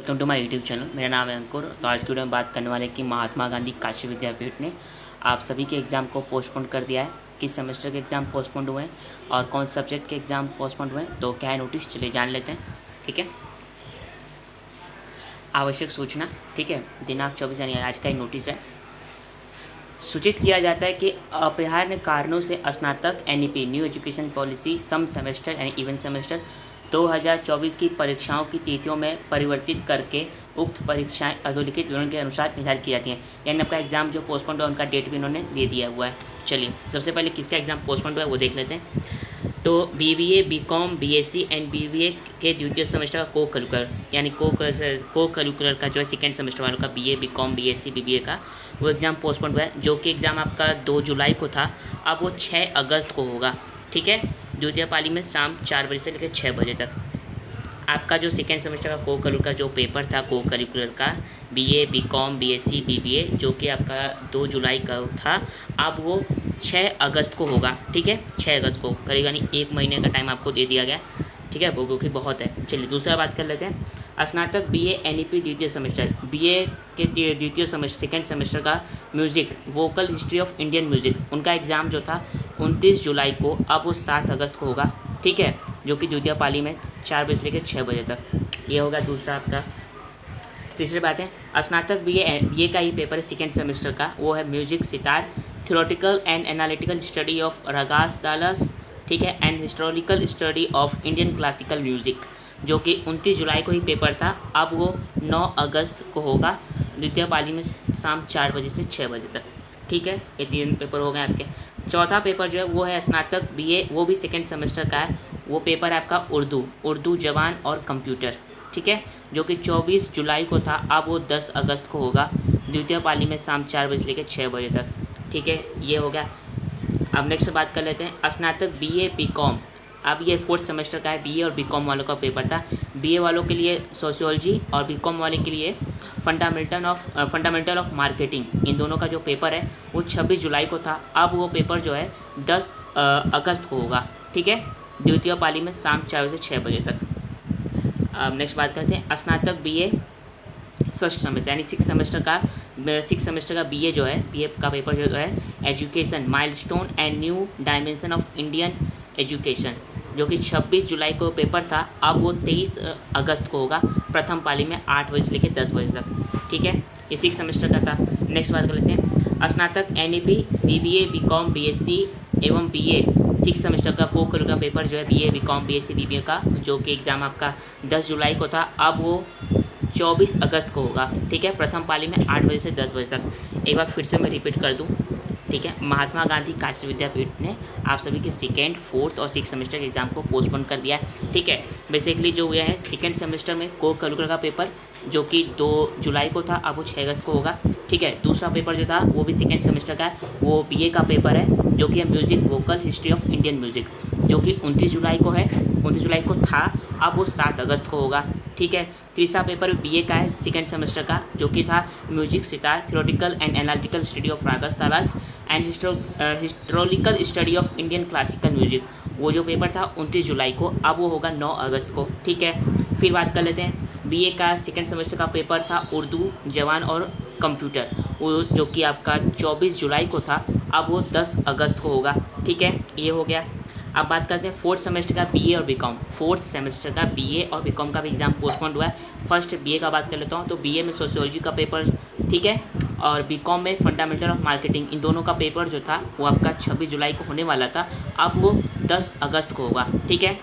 Welcome to my YouTube channel. मेरा नाम है अंकुर। तो आज की वीडियो में बात करने वाले कि महात्मा गांधी काशी विद्यापीठ ने आप सभी के एग्ज़ाम को पोस्टपोन कर दिया है। किस सेमेस्टर के एग्ज़ाम पोस्टपोन हुए हैं और कौन से सब्जेक्ट के एग्ज़ाम पोस्टपोन हुए हैं, तो क्या है नोटिस, चलिए जान लेते हैं। ठीक है, आवश्यक सूचना। ठीक है, दिनांक 24 यानी आज का ही नोटिस है। सूचित किया जाता है कि अपरिहार्य कारणों से स्नातक NEP न्यू एजुकेशन पॉलिसी सम सेमेस्टर यानी इवन सेमेस्टर 2024 की परीक्षाओं की तिथियों में परिवर्तित करके उक्त परीक्षाएं अधोलिखित विवरण के अनुसार निर्धारित की जाती हैं। यानी आपका एग्ज़ाम जो पोस्टपोन्ड हुआ उनका डेट भी इन्होंने दे दिया हुआ है। चलिए सबसे पहले किसका एग्ज़ाम पोस्टपोन्ड हुआ है वो देख लेते हैं। तो BBA BCom BSc and BBA के द्वितीय सेमेस्टर का को करिकुलर यानी को करिकुलर का जो है सेकेंड सेमेस्टर वालों का BA BCom BSc BBA का वो एग्ज़ाम पोस्टपोन्ड हुआ है। जो कि एग्ज़ाम आपका 2 जुलाई को था, अब वो 6 अगस्त को होगा। ठीक है, द्वितीय पाली में शाम 4 बजे से लेकर 6 बजे तक। आपका जो सेकेंड सेमेस्टर का को करिकुलर का जो पेपर था को करिकुलर का BA BCom BSc BBA जो कि आपका 2 जुलाई का था, अब वो 6 अगस्त को होगा। ठीक है, 6 अगस्त को करीब यानी 1 महीने का टाइम आपको दे दिया गया। ठीक है, वो कि बहुत है। चलिए दूसरा बात कर लेते हैं। स्नातक BA NEP द्वितीय सेमेस्टर BA के द्वितीय सेमेस्टर सेकेंड सेमेस्टर का music vocal history of Indian music उनका एग्ज़ाम जो था 29 जुलाई को, अब वो 7 अगस्त को होगा। ठीक है, जो कि द्वितीय पाली में 4 बजे से लेकर 6 बजे तक। ये होगा दूसरा आपका। तीसरी बात है, स्नातक BA का ही पेपर है सेकेंड सेमेस्टर का, वो है music sitar theoretical and analytical study of ragas talas. ठीक है, and historical study of Indian classical music जो कि 29 जुलाई को ही पेपर था, अब वो 9 अगस्त को होगा द्वितीय पाली में शाम 4 बजे से 6 बजे तक। ठीक है, ये 3 पेपर हो गए आपके। चौथा पेपर जो है वो है स्नातक BA, वो भी सेकेंड सेमेस्टर का है। वो पेपर है आपका उर्दू जबान और कंप्यूटर। ठीक है, जो कि 24 जुलाई को था, अब वो 10 अगस्त को होगा द्वितीय पाली में शाम 4 बजे से लेकर 6 बजे तक। ठीक है, ये हो गया। अब नेक्स्ट बात कर लेते हैं स्नातक BA BCom। अब ये 4th सेमेस्टर का है। BA और BCom वालों का पेपर था। BA वालों के लिए सोशियोलॉजी और BCom वाले के लिए फंडामेंटल ऑफ मार्केटिंग, इन दोनों का जो पेपर है वो 26 जुलाई को था, अब वो पेपर जो है 10 अगस्त को होगा। ठीक है, द्वितीय पाली में शाम 4 बजे से 6 बजे तक। अब नेक्स्ट बात करते हैं स्नातक BA फर्स्ट सेमेस्टर यानी 6 सेमेस्टर का BA जो है BA का पेपर जो है education milestone and new dimension of Indian education जो कि 26 जुलाई को पेपर था, अब वो 23 अगस्त को होगा प्रथम पाली में 8 बजे से लेकर 10 बजे तक। ठीक है, ये 6 सेमेस्टर का था। नेक्स्ट बात कर लेते हैं स्नातक NEP BBA BCom BSc एवं BA 6 सेमेस्टर का को करिकुलर का पेपर जो है BA BCom BSc BBA का जो कि एग्ज़ाम आपका 10 जुलाई को था, अब वो 24 अगस्त को होगा। ठीक है, प्रथम पाली में 8 बजे से 10 बजे तक। एक बार फिर से मैं रिपीट कर दूं। ठीक है, महात्मा गांधी काशी विद्यापीठ ने आप सभी के सेकेंड, 4th और 6th सेमेस्टर के एग्ज़ाम को पोस्टपोन कर दिया है। ठीक है, बेसिकली जो हुआ है सेकेंड सेमेस्टर में को करिकुलर का पेपर जो कि 2 जुलाई को था, अब वो 6 अगस्त को होगा। ठीक है, दूसरा पेपर जो था वो भी सेकेंड सेमेस्टर का है, वो BA का पेपर है जो कि है music vocal history of Indian music जो कि 29 जुलाई को है, 29 जुलाई को था, अब वो 7 अगस्त को होगा। ठीक है, तीसरा पेपर BA का है सेकेंड सेमेस्टर का जो कि था music sitar theoretical and analytical study of ragas talas and historical study of Indian classical music, वो जो पेपर था 29 जुलाई को, अब वो होगा 9 अगस्त को। ठीक है, फिर बात कर लेते हैं BA का सेकेंड सेमेस्टर का पेपर था उर्दू जबान और कंप्यूटर, वो जो कि आपका 24 जुलाई को था, अब वो 10 अगस्त को होगा। ठीक है, ये हो गया। अब बात करते हैं 4th सेमेस्टर का BA और BCom। 4th सेमेस्टर का BA और BCom का भी एग्ज़ाम पोस्टपोन हुआ है। फर्स्ट BA का बात कर लेता हूँ। तो BA में सोशियोलॉजी का पेपर, ठीक है, और BCom में फंडामेंटल ऑफ मार्केटिंग, इन दोनों का पेपर जो था वो आपका 26 जुलाई को होने वाला था, अब वो 10 अगस्त को होगा। ठीक है,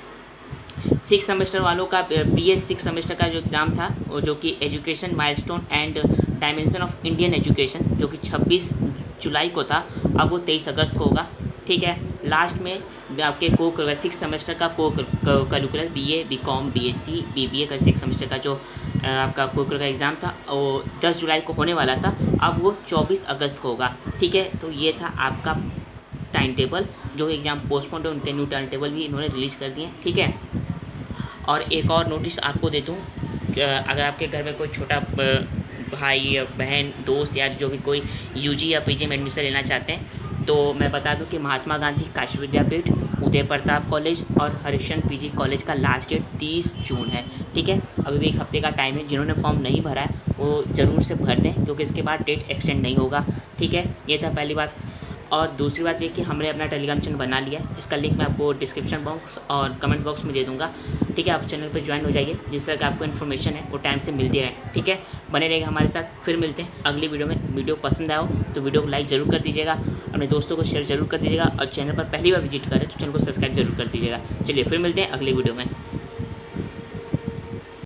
6 सेमेस्टर वालों का BA 6 सेमेस्टर का जो एग्ज़ाम था वो जो कि education milestone and dimension of Indian education जो कि 26 जुलाई को था, अब वो 23 अगस्त को होगा। ठीक है, लास्ट में आपके को 6 सेमेस्टर का को curricular BA BCom BSc BBA का 6 सेमेस्टर का जो आपका को करिकुलर का एग्ज़ाम था वो 10 जुलाई को होने वाला था, अब वो 24 अगस्त को होगा। ठीक है, तो ये था आपका टाइम टेबल। जो एग्ज़ाम पोस्टपोन है उनके न्यू टाइम टेबल भी इन्होंने रिलीज़ कर दिए। ठीक है, और एक और नोटिस आपको दे दूँ, अगर आपके घर में कोई छोटा भाई बहन दोस्त या जो भी कोई UG या PG में एडमिशन लेना चाहते हैं तो मैं बता दूं कि महात्मा गांधी काशी विद्यापीठ, उदय प्रताप कॉलेज और हरिश्चंद्र पीजी कॉलेज का लास्ट डेट 30 जून है। ठीक है, अभी भी एक हफ्ते का टाइम है। जिन्होंने फॉर्म नहीं भरा है वो ज़रूर से भर दें, क्योंकि इसके बाद डेट एक्सटेंड नहीं होगा। ठीक है, ये था पहली बात। और दूसरी बात ये कि हमने अपना टेलीग्राम चैनल बना लिया है, जिसका लिंक मैं आपको डिस्क्रिप्शन बॉक्स और कमेंट बॉक्स में दे दूंगा। ठीक है, आप चैनल पर ज्वाइन हो जाइए, जिस तरह का आपको इन्फॉर्मेशन है वो टाइम से मिलती रहे। ठीक है, बने रहेगा हमारे साथ। फिर मिलते हैं अगली वीडियो में। वीडियो पसंद आया हो तो वीडियो को लाइक ज़रूर कर दीजिएगा, अपने दोस्तों को शेयर ज़रूर कर दीजिएगा, और चैनल पर पहली बार विजिट करें तो चैनल को सब्सक्राइब जरूर कर दीजिएगा। चलिए फिर मिलते हैं अगली वीडियो में।